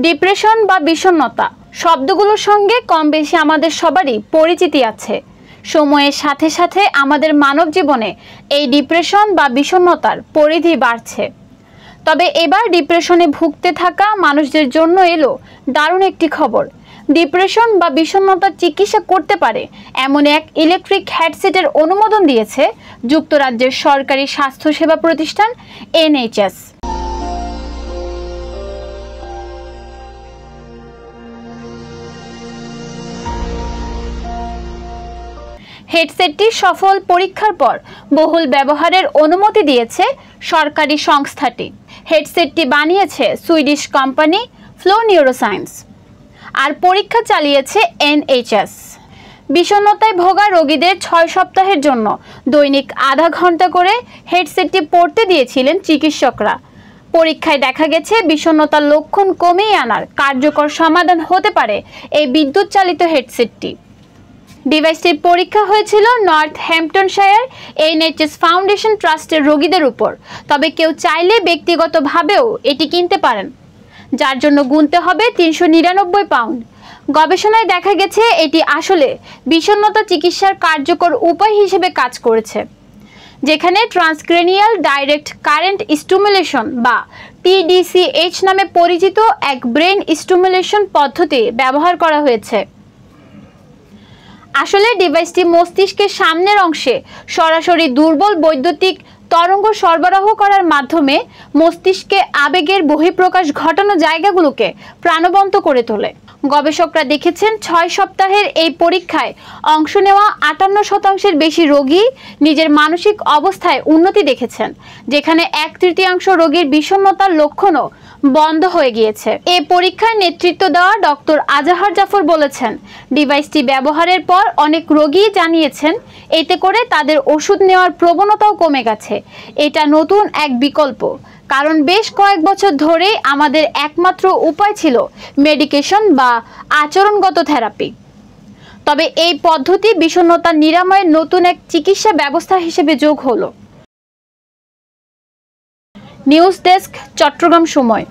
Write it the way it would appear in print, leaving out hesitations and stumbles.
Depression বা বিষণ্ণতা শব্দগুলোর সঙ্গে কম বেশি আমাদের সবারই পরিচিতি আছে। সময়ের সাথে সাথে আমাদের মানব জীবনে এই ডিপ্রেশন বা বিষণ্ণতার পরিধি বাড়ছে। তবে এবার ডিপ্রেশনে ভুগতে থাকা মানুষদের জন্য এলো দারুণ একটি খবর। ডিপ্রেশন বা বিষণ্ণতার চিকিৎসা করতে পারে এমন এক ইলেকট্রিক হেডসেটের অনুমোদন দিয়েছে যুক্তরাজ্যের সরকারি স্বাস্থ্যসেবা প্রতিষ্ঠান NHS। হেডসেটটি সফল পরীক্ষার পর বহুল ব্যবহারের অনুমতি দিয়েছে সরকারি সংস্থাটি। হেডসেটটি বানিয়েছে সুইডিশ কোম্পানি ফ্লো নিউরোসায়েন্স আর পরীক্ষা চালিয়েছে NHS। বিষণ্ণতায় ভোগা রোগীদের 6 সপ্তাহের জন্য দৈনিক আধা ঘন্টা করে হেডসেটটি পরতে দিয়েছিলেন চিকিৎসকরা। পরীক্ষায় দেখা গেছে বিষণ্ণতার লক্ষণ কমিয়ে আনার কার্যকর সমাধান হতে পারে এই বিদ্যুৎ চালিত হেডসেটটি। ডিভাইসটির পরীক্ষা হয়েছিল নর্থহ্যাম্পটনশায়ার NHS ফাউন্ডেশন ট্রাস্টের রোগীদের উপর। তবে কেউ চাইলে ব্যক্তিগতভাবেও এটি কিনতে পারেন, যার জন্য গুনতে হবে 399 পাউন্ড। গবেষণায় দেখা গেছে এটি আসলে বিষণ্ণতা চিকিৎসার কার্যকর উপায় হিসেবে কাজ করেছে, যেখানে ট্রান্সক্রেনিয়াল ডাইরেক্ট কারেন্ট স্টিমুলেশন বা TDCH নামে পরিচিত এক ব্রেন স্টিমুলেশন পদ্ধতি ব্যবহার করা হয়েছে। আসলে ডিভাইসটি মস্তিষ্কের সামনের অংশে সরাসরি দুর্বল বৈদ্যুতিক তরঙ্গ সরবরাহ করার মাধ্যমে মস্তিষ্কে আবেগের বহিঃপ্রকাশ ঘটানো জায়গাগুলোকে প্রাণবন্ত করে তোলে। গবেষকরা দেখেছেন 6 সপ্তাহের এই পরীক্ষায় অংশ নেওয়া 58% বেশি রোগী নিজের মানসিক অবস্থায় উন্নতি দেখেছেন, যেখানে 1/3 রোগীর বিষণ্ণতার লক্ষণও বন্ধ হয়ে গিয়েছে। এই পরীক্ষায় নেতৃত্ব দেওয়া ডক্টর আজাহার জাফর বলেছেন, ডিভাইসটি ব্যবহারের পর অনেক রোগী জানিয়েছেন এতে করে তাদের ওষুধ নেওয়ার প্রবণতাও কমে গেছে। এটা নতুন এক বিকল্প, কারণ বেশ কয়েক বছর ধরেই আমাদের একমাত্র উপায় ছিল মেডিকেশন বা আচরণগত থেরাপি। তবে এই পদ্ধতি বিষণ্ণতা নিরাময়ের নতুন এক চিকিৎসা ব্যবস্থা হিসেবে যোগ হলো। নিউজ ডেস্ক, চট্টগ্রাম সময়।